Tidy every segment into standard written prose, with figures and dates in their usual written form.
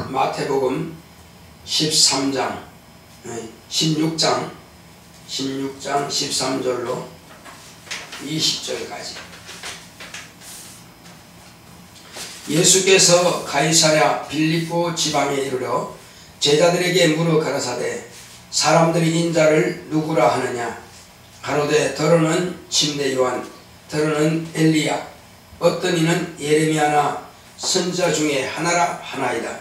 마태복음 16장 13절로 20절까지. 예수께서 가이사랴 빌립보 지방에 이르러 제자들에게 물어 가라사대 사람들이 인자를 누구라 하느냐. 가로되 더러는 침례 요한, 더러는 엘리야, 어떤 이는 예레미야나 선지자 중에 하나라 하나이다.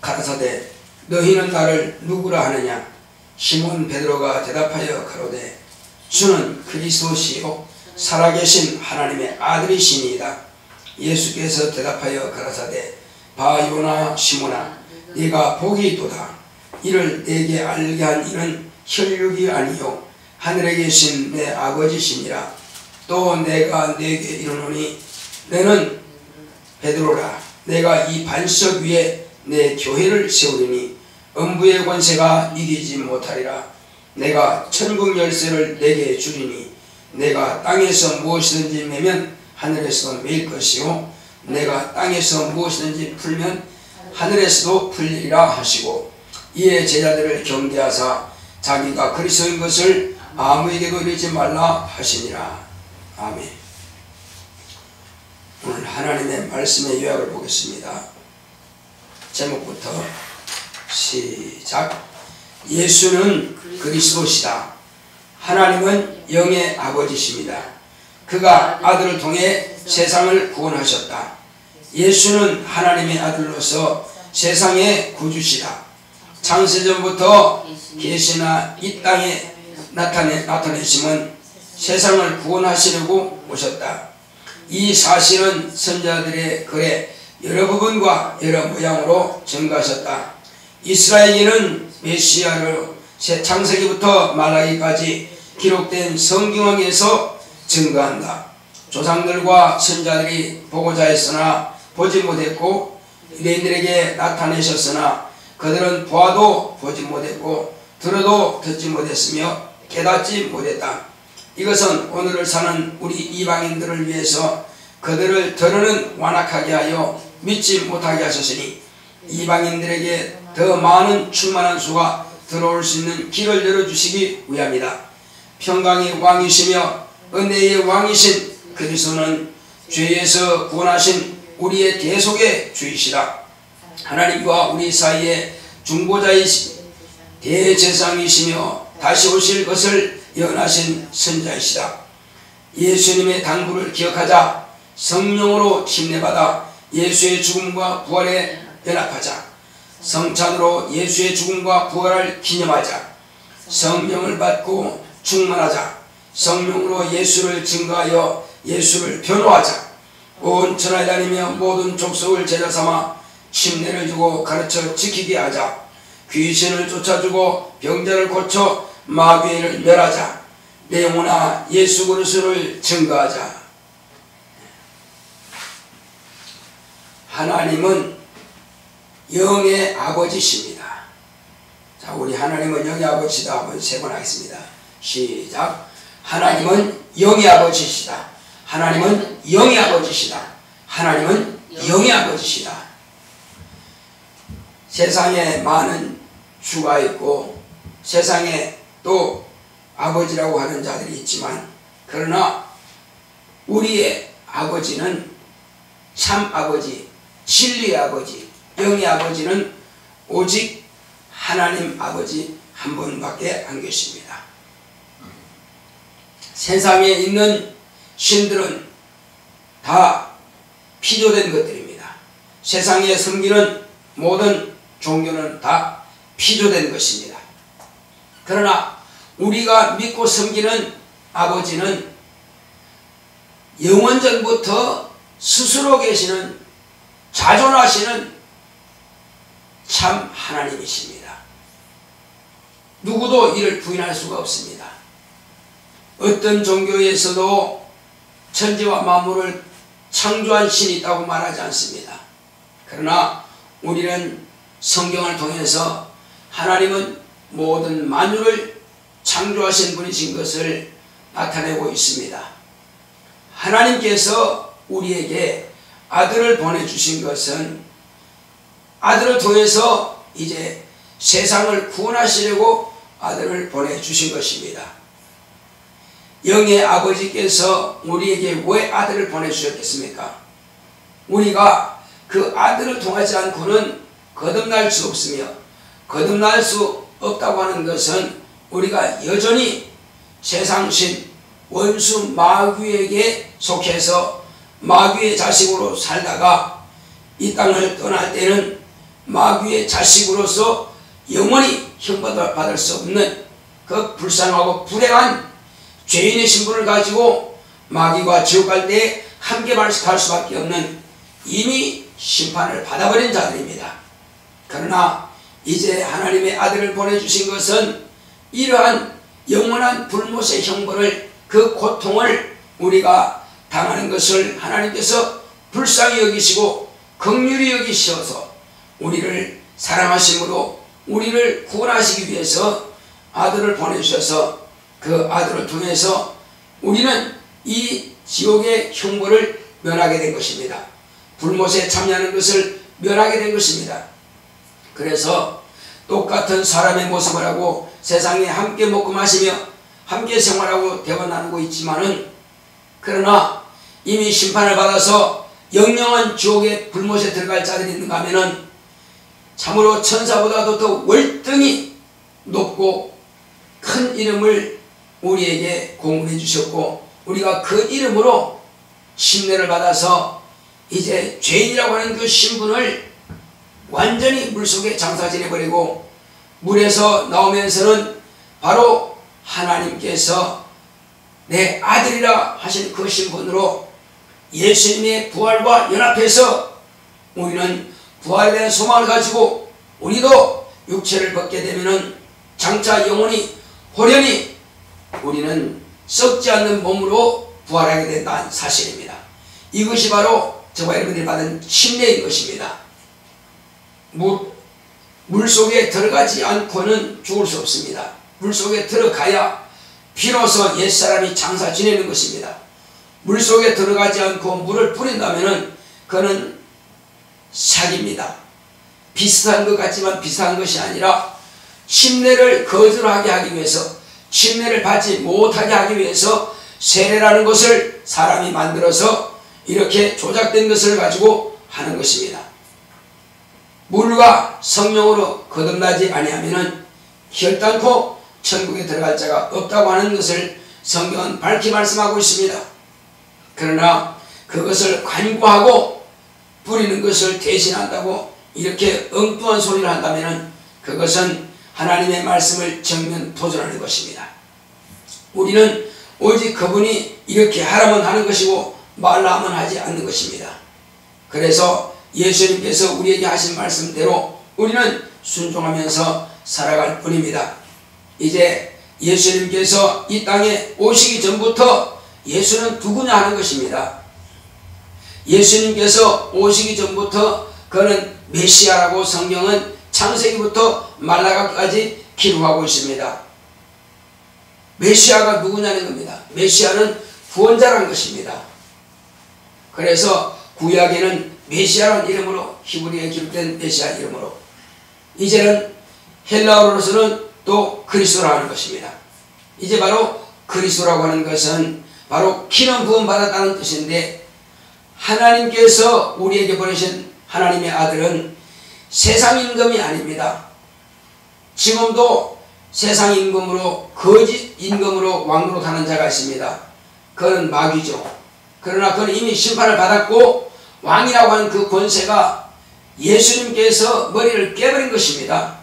가라사대 너희는 나를 누구라 하느냐. 시몬 베드로가 대답하여 가로되 주는 그리스도시요 살아계신 하나님의 아들이시니이다. 예수께서 대답하여 가라사대 바요나 시몬아 네가 복이 있도다. 이를 내게 알게 한 이는 혈육이 아니요 하늘에 계신 내 아버지시니라. 또 내가 네게 이르노니 너는 베드로라. 내가 이 반석 위에 내 교회를 세우리니 음부의 권세가 이기지 못하리라. 내가 천국 열쇠를 내게 주리니 내가 땅에서 무엇이든지 매면 하늘에서도 매일 것이요 내가 땅에서 무엇이든지 풀면 하늘에서도 풀리리라 하시고, 이에 제자들을 경계하사 자기가 그리스도인 것을 아무에게도 이르지 말라 하시니라. 아멘. 오늘 하나님의 말씀의 요약을 보겠습니다. 제목부터 시작. 예수는 그리스도시다. 하나님은 영의 아버지십니다. 그가 아들을 통해 세상을 구원하셨다. 예수는 하나님의 아들로서 세상의 구주시다. 창세전부터 계시나 이 땅에 나타내심은 세상을 구원하시려고 오셨다. 이 사실은 선지자들의 글의 여러 부분과 여러 모양으로 증거하셨다. 이스라엘인은 메시아를 창세기부터 말라기까지 기록된 성경에서 증거한다. 조상들과 선지자들이 보고자 했으나 보지 못했고 유대인들에게 나타내셨으나 그들은 보아도 보지 못했고 들어도 듣지 못했으며 깨닫지 못했다. 이것은 오늘을 사는 우리 이방인들을 위해서 그들을 더러는 완악하게 하여 믿지 못하게 하셨으니 이방인들에게 더 많은 충만한 수가 들어올 수 있는 길을 열어주시기 위함이다. 평강의 왕이시며 은혜의 왕이신 그리스도는 죄에서 구원하신 우리의 대속의 주이시다. 하나님과 우리 사이에 중보자이시 대제사장이시며 다시 오실 것을 예언하신 선지자이시다. 예수님의 당부를 기억하자. 성령으로 침례받아 예수의 죽음과 부활에 연합하자. 성찬으로 예수의 죽음과 부활을 기념하자. 성령을 받고 충만하자. 성령으로 예수를 증거하여 예수를 변호하자. 온 천하에 다니며 모든 족속을 제자삼아 침례를 주고 가르쳐 지키게 하자. 귀신을 쫓아주고 병자를 고쳐 마귀를 멸하자. 내 영혼아 예수 그리스도를 증거하자. 하나님은 영의 아버지십니다. 자, 우리 하나님은 영의 아버지시다. 한번 세 번 하겠습니다. 시작. 하나님은 영의 아버지시다. 하나님은 영의 아버지시다. 하나님은 영의 아버지시다. 세상에 많은 주가 있고 세상에 또 아버지라고 하는 자들이 있지만, 그러나 우리의 아버지는 참 아버지, 진리의 아버지, 영의 아버지는 오직 하나님 아버지 한 분밖에 안 계십니다. 세상에 있는 신들은 다 피조된 것들입니다. 세상에 섬기는 모든 종교는 다 피조된 것입니다. 그러나 우리가 믿고 섬기는 아버지는 영원전부터 스스로 계시는 자존하시는 참 하나님이십니다. 누구도 이를 부인할 수가 없습니다. 어떤 종교에서도 천지와 만물을 창조한 신이 있다고 말하지 않습니다. 그러나 우리는 성경을 통해서 하나님은 모든 만유를 창조하신 분이신 것을 나타내고 있습니다. 하나님께서 우리에게 아들을 보내주신 것은 아들을 통해서 이제 세상을 구원하시려고 아들을 보내주신 것입니다. 영의 아버지께서 우리에게 왜 아들을 보내주셨겠습니까? 우리가 그 아들을 통하지 않고는 거듭날 수 없으며, 거듭날 수 없다고 하는 것은 우리가 여전히 세상신 원수 마귀에게 속해서 마귀의 자식으로 살다가 이 땅을 떠날 때는 마귀의 자식으로서 영원히 형벌받을 수 없는 그 불쌍하고 불행한 죄인의 신분을 가지고 마귀와 지옥 갈 때 함께 갈 수밖에 없는 이미 심판을 받아버린 자들입니다. 그러나 이제 하나님의 아들을 보내주신 것은 이러한 영원한 불못의 형벌을, 그 고통을 우리가 당하는 것을 하나님께서 불쌍히 여기시고 긍휼히 여기셔서 우리를 사랑하심으로 우리를 구원하시기 위해서 아들을 보내주셔서 그 아들을 통해서 우리는 이 지옥의 형벌을 면하게 된 것입니다. 불못에 참여하는 것을 면하게 된 것입니다. 그래서 똑같은 사람의 모습을 하고 세상에 함께 먹고 마시며 함께 생활하고 대화 나누고 있지만은, 그러나 이미 심판을 받아서 영영한 지옥의 불못에 들어갈 자들이 있는가 하면은 참으로 천사보다도 더 월등히 높고 큰 이름을 우리에게 공급해 주셨고, 우리가 그 이름으로 심례를 받아서 이제 죄인이라고 하는 그 신분을 완전히 물속에 장사 지내버리고, 물에서 나오면서는 바로 하나님께서 내 아들이라 하신 그 신분으로 예수님의 부활과 연합해서 우리는 부활에 대한 소망을 가지고 우리도 육체를 벗게 되면은 장차 영원히 호련히 우리는 썩지 않는 몸으로 부활하게 된다는 사실입니다. 이것이 바로 저와 여러분들이 받은 침례인 것입니다. 물속에 들어가지 않고는 죽을 수 없습니다. 물속에 들어가야 비로소 옛사람이 장사 지내는 것입니다. 물속에 들어가지 않고 물을 뿌린다면 그는 사기입니다. 비슷한 것 같지만 비슷한 것이 아니라 침례를 거절하게 하기 위해서, 침례를 받지 못하게 하기 위해서 세례라는 것을 사람이 만들어서 이렇게 조작된 것을 가지고 하는 것입니다. 물과 성령으로 거듭나지 아니하면은 결단코 천국에 들어갈 자가 없다고 하는 것을 성경은 밝히 말씀하고 있습니다. 그러나 그것을 간구하고 뿌리는 것을 대신한다고 이렇게 엉뚱한 소리를 한다면 그것은 하나님의 말씀을 정면 도전하는 것입니다. 우리는 오직 그분이 이렇게 하라면 하는 것이고 말라 하면 하지 않는 것입니다. 그래서 예수님께서 우리에게 하신 말씀대로 우리는 순종하면서 살아갈 뿐입니다. 이제 예수님께서 이 땅에 오시기 전부터 예수는 누구냐 하는 것입니다. 예수님께서 오시기 전부터 그는 메시아라고 성경은 창세기부터 말라가까지 기록하고 있습니다. 메시아가 누구냐는 겁니다. 메시아는 구원자라는 것입니다. 그래서 구약에는 메시아라는 이름으로, 히브리어에 기록된 메시아 이름으로, 이제는 헬라어로서는 또 그리스도라고 하는 것입니다. 이제 바로 그리스도라고 하는 것은 바로 기름 부음 받았다는 뜻인데, 하나님께서 우리에게 보내신 하나님의 아들은 세상 임금이 아닙니다. 지금도 세상 임금으로, 거짓 임금으로 왕으로 가는 자가 있습니다. 그는 마귀죠. 그러나 그는 이미 심판을 받았고 왕이라고 하는 그 권세가 예수님께서 머리를 깨버린 것입니다.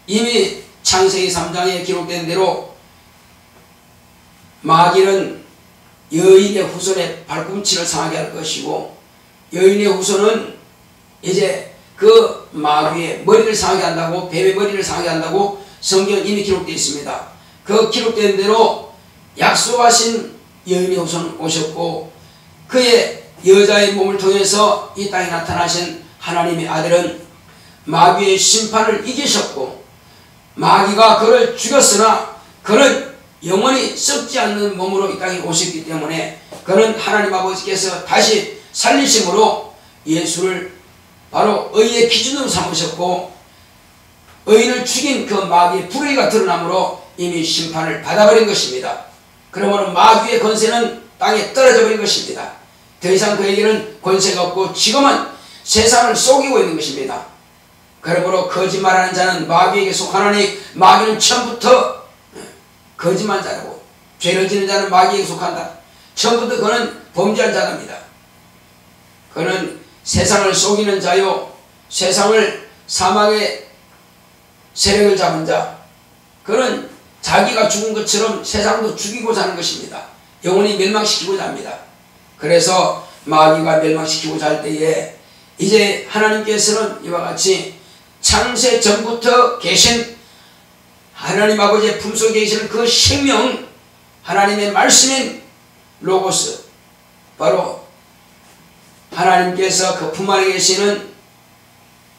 이미 창세기 3장에 기록된 대로 마귀는 여인의 후손의 발꿈치를 상하게 할 것이고, 여인의 후손은 이제 그 마귀의 머리를 상하게 한다고, 뱀의 머리를 상하게 한다고 성경에 이미 기록되어 있습니다. 그 기록된 대로 약속하신 여인의 후손 오셨고, 그의 여자의 몸을 통해서 이 땅에 나타나신 하나님의 아들은 마귀의 심판을 이기셨고, 마귀가 그를 죽였으나 그는 영원히 썩지 않는 몸으로 이 땅에 오셨기 때문에 그는 하나님 아버지께서 다시 살리심으로 예수를 바로 의의 기준으로 삼으셨고, 의인을 죽인 그 마귀의 불의가 드러나므로 이미 심판을 받아버린 것입니다. 그러므로 마귀의 권세는 땅에 떨어져 버린 것입니다. 더 이상 그에게는 권세가 없고 지금은 세상을 속이고 있는 것입니다. 그러므로 거짓말하는 자는 마귀에게 속하나니 마귀는 처음부터 거짓말자라고, 죄를 지는 자는 마귀에게 속한다. 처음부터 그는 범죄한 자입니다. 그는 세상을 속이는 자요, 세상을 사망의 세력을 잡은 자, 그는 자기가 죽은 것처럼 세상도 죽이고자 하는 것입니다. 영원히 멸망시키고자 합니다. 그래서 마귀가 멸망시키고자 할 때에 이제 하나님께서는 이와 같이 창세 전부터 계신 하나님 아버지의 품속에 계시는 그 생명, 하나님의 말씀인 로고스, 바로 하나님께서 그 품 안에 계시는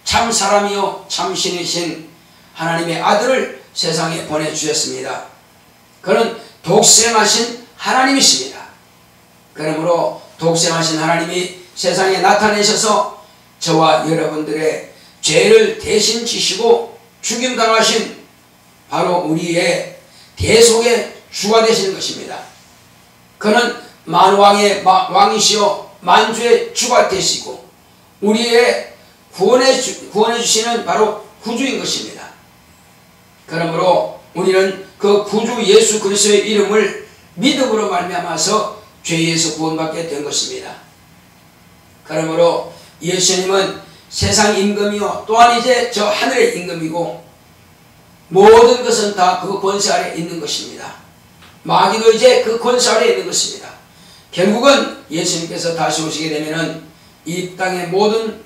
참 사람이요 참 신이신 하나님의 아들을 세상에 보내주셨습니다. 그는 독생하신 하나님이십니다. 그러므로 독생하신 하나님이 세상에 나타내셔서 저와 여러분들의 죄를 대신 지시고 죽임당하신 바로 우리의 대속의 주가 되시는 것입니다. 그는 만왕의 왕이시요 만주의 주가 되시고 우리의 구원해 주시는 바로 구주인 것입니다. 그러므로 우리는 그 구주 예수 그리스도의 이름을 믿음으로 말미암아서 죄에서 구원받게 된 것입니다. 그러므로 예수님은 세상 임금이요 또한 이제 저 하늘의 임금이고 모든 것은 다 그 권세 아래 있는 것입니다. 마귀도 이제 그 권세 아래 있는 것입니다. 결국은 예수님께서 다시 오시게 되면은 이 땅의 모든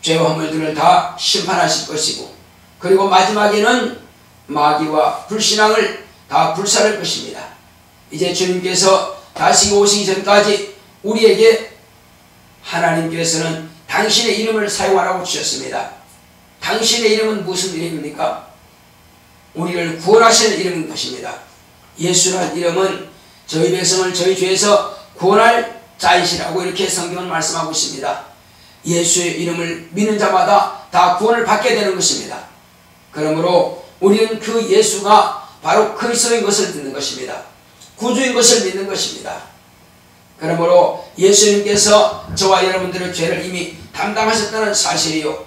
죄와 허물들을 다 심판하실 것이고, 그리고 마지막에는 마귀와 불신앙을 다 불살할 것입니다. 이제 주님께서 다시 오시기 전까지 우리에게 하나님께서는 당신의 이름을 사용하라고 주셨습니다. 당신의 이름은 무슨 이름입니까? 우리를 구원하시는 이름인 것입니다. 예수라는 이름은 저희 백성을 저희 죄에서 구원할 자이시라고 이렇게 성경은 말씀하고 있습니다. 예수의 이름을 믿는 자마다 다 구원을 받게 되는 것입니다. 그러므로 우리는 그 예수가 바로 그리스도인 것을 믿는 것입니다. 구주인 것을 믿는 것입니다. 그러므로 예수님께서 저와 여러분들의 죄를 이미 담당하셨다는 사실이요,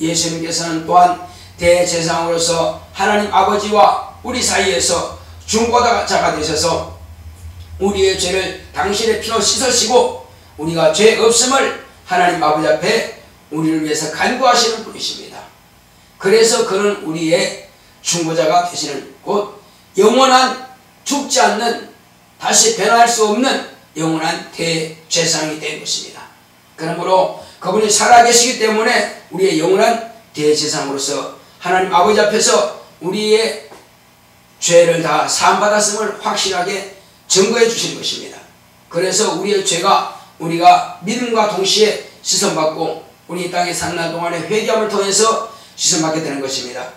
예수님께서는 또한 대제사장으로서 하나님 아버지와 우리 사이에서 중보자가 되셔서 우리의 죄를 당신의 피로 씻으시고 우리가 죄 없음을 하나님 아버지 앞에 우리를 위해서 간구하시는 분이십니다. 그래서 그는 우리의 중보자가 되시는, 곧 영원한 죽지 않는, 다시 변할 수 없는 영원한 대제사장이 된 것입니다. 그러므로 그분이 살아계시기 때문에 우리의 영원한 대제사장으로서 하나님 아버지 앞에서 우리의 죄를 다 사함받았음을 확실하게 증거해 주시는 것입니다. 그래서 우리의 죄가 우리가 믿음과 동시에 씻음받고 우리 땅에 사는 날 동안에 회개함을 통해서 씻음받게 되는 것입니다.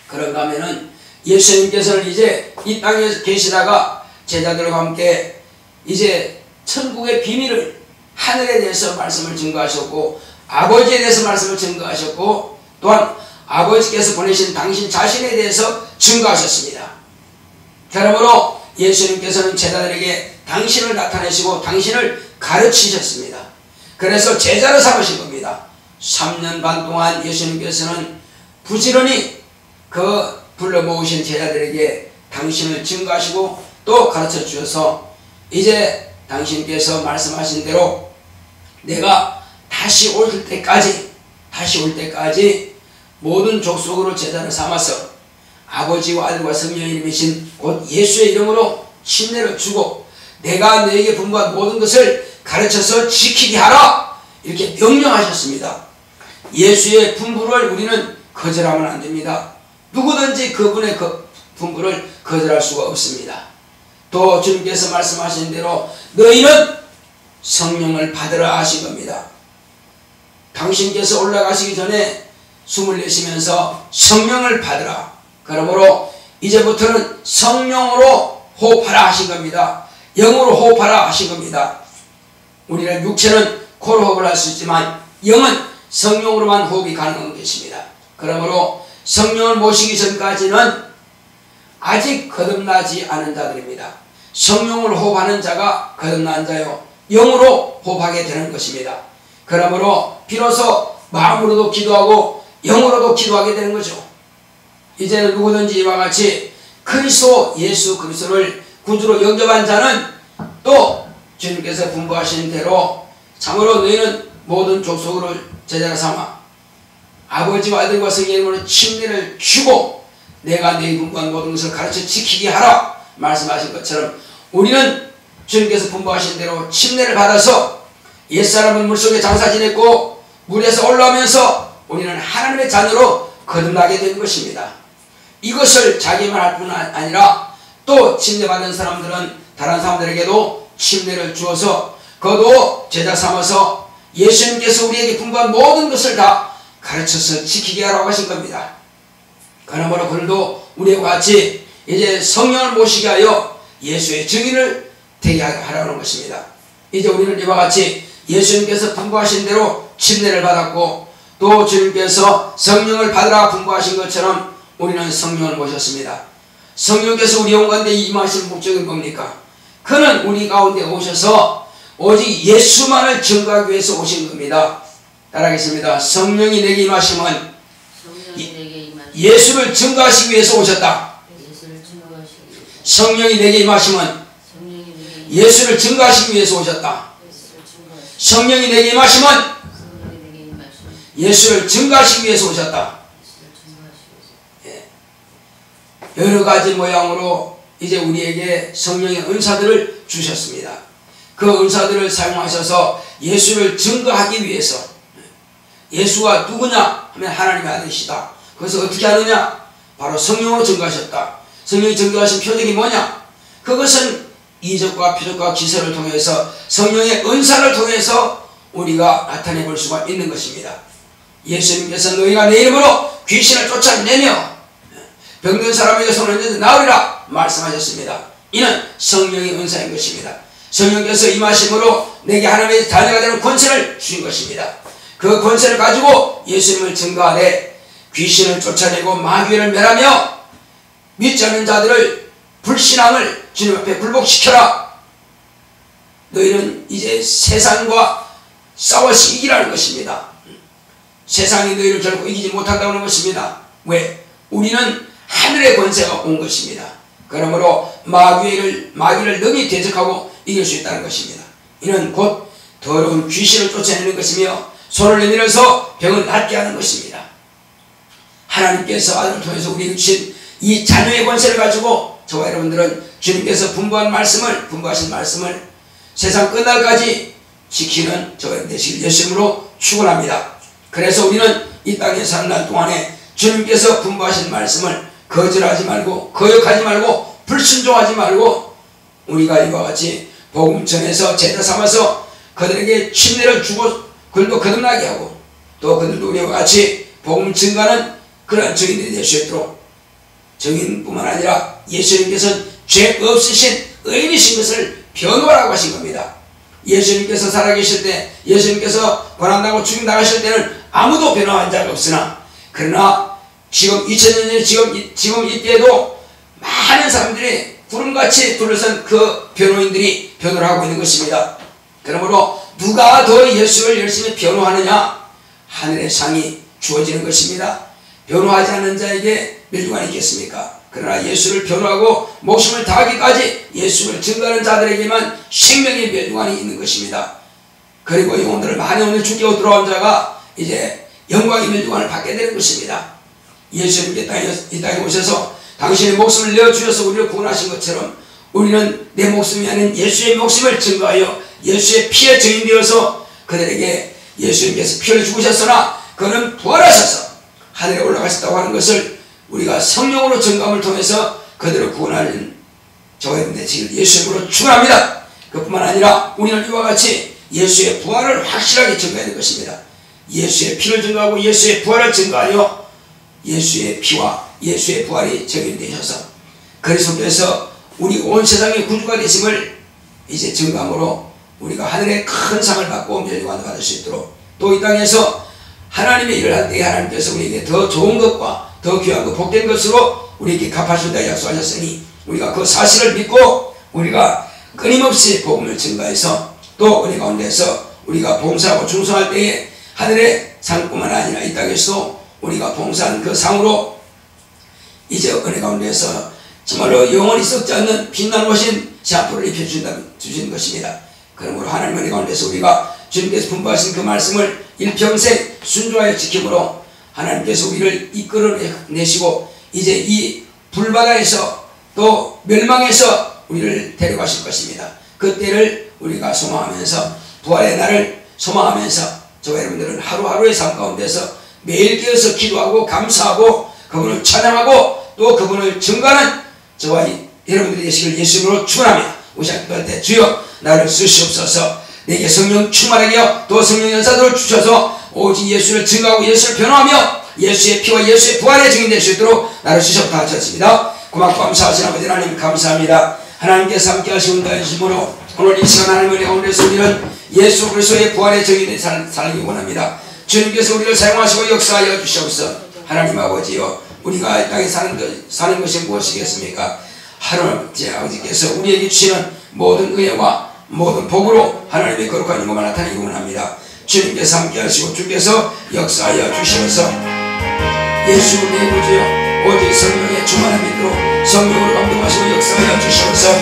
그런가 하면은 예수님께서는 이제 이 땅에 계시다가 제자들과 함께 이제 천국의 비밀을, 하늘에 대해서 말씀을 증거하셨고 아버지에 대해서 말씀을 증거하셨고 또한 아버지께서 보내신 당신 자신에 대해서 증거하셨습니다. 그러므로 예수님께서는 제자들에게 당신을 나타내시고 당신을 가르치셨습니다. 그래서 제자로 삼으신 겁니다. 3년 반 동안 예수님께서는 부지런히 그 불러 모으신 제자들에게 당신을 증거하시고 또 가르쳐 주셔서 이제 당신께서 말씀하신 대로 내가 다시 올 때까지 모든 족속으로 제자를 삼아서 아버지와 아들과 성령의 이름이신 곧 예수의 이름으로 침례를 주고 내가 너에게 분부한 모든 것을 가르쳐서 지키게 하라, 이렇게 명령하셨습니다. 예수의 분부를 우리는 거절하면 안 됩니다. 누구든지 그분의 그 분부를 거절할 수가 없습니다. 또 주님께서 말씀하신 대로 너희는 성령을 받으라 하신 겁니다. 당신께서 올라가시기 전에 숨을 내쉬면서 성령을 받으라. 그러므로 이제부터는 성령으로 호흡하라 하신 겁니다. 영으로 호흡하라 하신 겁니다. 우리는 육체는 코로 호흡을 할 수 있지만 영은 성령으로만 호흡이 가능한 것입니다. 그러므로 성령을 모시기 전까지는 아직 거듭나지 않은 자들입니다. 성령을 호흡하는 자가 거듭난 자요 영으로 호흡하게 되는 것입니다. 그러므로 비로소 마음으로도 기도하고 영으로도 기도하게 되는 거죠. 이제는 누구든지 이와 같이 그리스도 예수 그리스도를 구주로 영접한 자는 또 주님께서 분부하신 대로 참으로 너희는 모든 족속을 제자로 삼아 아버지와 아들과 성령의 이름으로 침례를 주고 내가 너희 분부한 모든 것을 가르쳐 지키게 하라 말씀하신 것처럼 우리는 주님께서 분부하신 대로 침례를 받아서 옛사람은 물속에 장사 지냈고 물에서 올라오면서 우리는 하나님의 자녀로 거듭나게 된 것입니다. 이것을 자기만 할 뿐 아니라 또 침례받은 사람들은 다른 사람들에게도 침례를 주어서 그도 제자 삼아서 예수님께서 우리에게 분부한 모든 것을 다 가르쳐서 지키게 하라고 하신 겁니다. 그러므로 그들도 우리와 같이 이제 성령을 모시게 하여 예수의 증인을 되게 하라는 것입니다. 이제 우리는 이와 같이 예수님께서 분부하신 대로 침례를 받았고 또 주님께서 성령을 받으라 분부하신 것처럼 우리는 성령을 모셨습니다. 성령께서 우리 온 가운데 임하신 목적은 뭡니까? 그는 우리 가운데 오셔서 오직 예수만을 증거하기 위해서 오신 겁니다. 따라하겠습니다. 성령이 내게 임하심은 예수를 증거하시기 위해서 오셨다. 성령이 내게 임하심은 예수를 증거하시기 위해서 오셨다. 성령이 내게 임하심은 예수를 증거하시기 위해서 오셨다. 여러 가지 모양으로 이제 우리에게 성령의 은사들을 주셨습니다. 그 은사들을 사용하셔서 예수를 증거하기 위해서 예수가 누구냐 하면 하나님의 아들이시다. 그래서 어떻게 하느냐? 바로 성령으로 증거하셨다. 성령이 증거하신 표적이 뭐냐? 그것은 이적과 표적과 기사를 통해서 성령의 은사를 통해서 우리가 나타내 볼 수가 있는 것입니다. 예수님께서 너희가 내 이름으로 귀신을 쫓아내며 병든 사람에게 손을 내서 나으리라 말씀하셨습니다. 이는 성령의 은사인 것입니다. 성령께서 임하심으로 내게 하나님의 자녀가 되는 권세를 주신 것입니다. 그 권세를 가지고 예수님을 증거하되 귀신을 쫓아내고 마귀를 멸하며 믿지 않는 자들을 불신앙을 주님 앞에 굴복시켜라. 너희는 이제 세상과 싸워서 이기라는 것입니다. 세상이 너희를 결코 이기지 못한다고 하는 것입니다. 왜? 우리는 하늘의 권세가 온 것입니다. 그러므로 마귀를 능히 대적하고 이길 수 있다는 것입니다. 이는 곧 더러운 귀신을 쫓아내는 것이며 손을 내밀어서 병을 낫게 하는 것입니다. 하나님께서 아들을 통해서 우리에게 주신 이 자녀의 권세를 가지고 저와 여러분들은 주님께서 분부하신 말씀을 세상 끝날까지 지키는 저와 여러분 되시길 예수님으로 축원합니다. 그래서 우리는 이 땅에 사는 날 동안에 주님께서 분부하신 말씀을 거절하지 말고 거역하지 말고 불순종하지 말고 우리가 이와 같이 복음 전해서 제자 삼아서 그들에게 침례를 주고 그들도 거듭나게 하고 또 그들도 우리와 같이 복음 증거하는 그러한 증인들이 될 수 있도록 증인뿐만 아니라 예수님께서는 죄 없으신 의인이신 것을 변호하라고 하신 겁니다. 예수님께서 살아계실 때 예수님께서 고난당하고 죽임당하실 때는 아무도 변호한 자가 없으나 그러나 지금 2000년 전에 지금 이때에도 많은 사람들이 구름같이 둘러선 그 변호인들이 변호를 하고 있는 것입니다. 그러므로 누가 더 예수를 열심히 변호하느냐 하늘의 상이 주어지는 것입니다. 변호하지 않는 자에게 멸류관이 있겠습니까? 그러나 예수를 변호하고 목숨을 다하기까지 예수를 증거하는 자들에게만 생명의 멸류관이 있는 것입니다. 그리고 영혼들을 많이 오늘 죽게 돌아온 자가 이제 영광의 멸류관을 받게 되는 것입니다. 예수님께 이 땅에 오셔서 당신의 목숨을 내어주셔서 우리를 구원하신 것처럼 우리는 내 목숨이 아닌 예수의 목숨을 증거하여 예수의 피에 증인되어서 그들에게 예수님께서 피를 죽으셨으나 그는 부활하셔서 하늘에 올라가셨다고 하는 것을 우리가 성령으로 증거함을 통해서 그들을 구원하는 저와 여러분들 지금 예수님으로 축원합니다. 그뿐만 아니라 우리는 이와 같이 예수의 부활을 확실하게 증거해야 될 것입니다. 예수의 피를 증거하고 예수의 부활을 증거하여 예수의 피와 예수의 부활이 증인되셔서 그리스도께서 우리 온 세상의 구주가 되심을 이제 증감으로 우리가 하늘의 큰 상을 받고 멸관을 받을 수 있도록, 또 이 땅에서 하나님의 일을 할 때 하나님께서 우리에게 더 좋은 것과 더 귀한 것, 복된 것으로 우리에게 갚아준다 약속하셨으니, 우리가 그 사실을 믿고 우리가 끊임없이 복음을 증가해서 또 은혜 가운데서 우리가 봉사하고 충성할 때에 하늘의 상뿐만 아니라 이 땅에서도 우리가 봉사한 그 상으로 이제 은혜 가운데서 정말로 영원히 썩지 않는 빛나는 샤프를 입혀주신 것입니다. 그러므로 하나님 은혜 가운데서 우리가 주님께서 분부하신 그 말씀을 일평생 순종하여 지킴으로 하나님께서 우리를 이끌어내시고 이제 이 불바다에서 또 멸망에서 우리를 데려가실 것입니다. 그때를 우리가 소망하면서, 부활의 날을 소망하면서 저와 여러분들은 하루하루의 삶 가운데서 매일 깨어서 기도하고 감사하고 그분을 찬양하고 또 그분을 증거하는 저와 여러분들이 되시길 예수님으로 축원하며 우리 기도할 때, 주여 나를 쓰시옵소서. 내게 성령 충만하게 하여 또 성령 연사들을 주셔서 오직 예수를 증거하고 예수를 변호하며 예수의 피와 예수의 부활의 증인 될 수 있도록 나를 주셨다 하셨습니다. 고맙고 감사하신 아버지 하나님 감사합니다. 하나님께서 함께 하시는 다이심으로 오늘 이 시간 하나님의 가운데서 우리는 예수 그리스도의 부활의 증인을 살기 원합니다. 주님께서 우리를 사용하시고 역사하여 주시옵소서. 하나님 아버지여, 우리가 이 땅에 사는 것이 무엇이겠습니까? 하나님 아버지께서 우리에게 주시는 모든 은혜와 모든 복으로 하나님의 거룩한 이름을 나타내기 원합니다. 주님께서 함께 하시고 주께서 역사하여 주시옵소서. 예수 내 구주여, 오직 성령의 충만한 믿음으로 성령으로 감동하시고 역사하여 주시옵소서.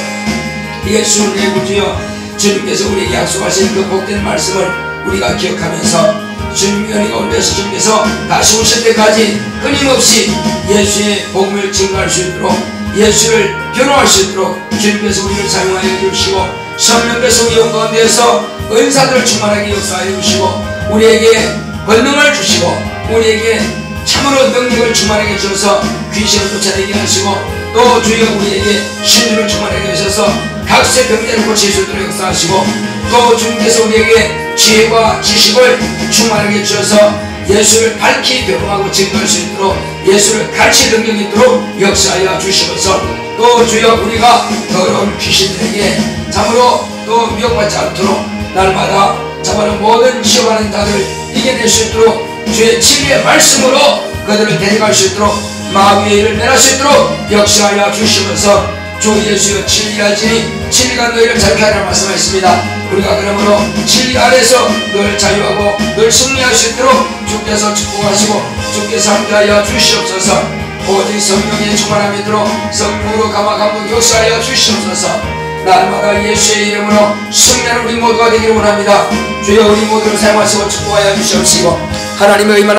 예수 내 구주여, 주님께서 우리에게 약속하신 그 복된 말씀을 우리가 기억하면서 주님의 은혜 가운데서 주님께서 다시 오실 때까지 끊임없이 예수의 복음을 증거할 수 있도록, 예수를 변호할 수 있도록 주님께서 우리를 사용하여 주시고, 성령께서 우리 영 가운데에서 은사들을 충만하게 역사하여 주시고, 우리에게 권능을 주시고 우리에게 참으로 능력을 충만하게 주셔서 귀신을 쫓아내게 하시고, 또 주여 우리에게 신유를 충만하게 하셔서 각세 병자를 고칠 수 있도록 역사하시고, 또 주님께서 우리에게 지혜와 지식을 충만하게 주셔서 예수를 밝히 변호하고 증거할 수 있도록, 예수를 가르칠 능력이 있도록 역사하여 주시면서, 또 주여 우리가 더러운 귀신들에게 참으로 또 미혹받지 않도록 날마다 참으로 모든 시험하는 자들을 이겨낼 수 있도록 주의 진리의 말씀으로 그들을 데려갈 수 있도록, 마귀의 일을 멸할 수 있도록 역사하여 주시면서, 주 예수여 진리하지니 진리가 너희를 자유케 하리라 말씀하셨습니다. 우리가 그러므로 진리 안에서 늘 자유하고 늘 승리할 수 있도록 주께서 축복하시고 주께서 함께하여 주시옵소서. 오직 성령의 충만함 믿도록 성령으로 감화 감동 역사하여 주시옵소서. 날마다 예수의 이름으로 승리하는 우리 모두가 되기를 원합니다. 주여 우리 모두를 사용하시고 축복하여 주시옵시고, 하나님의 의만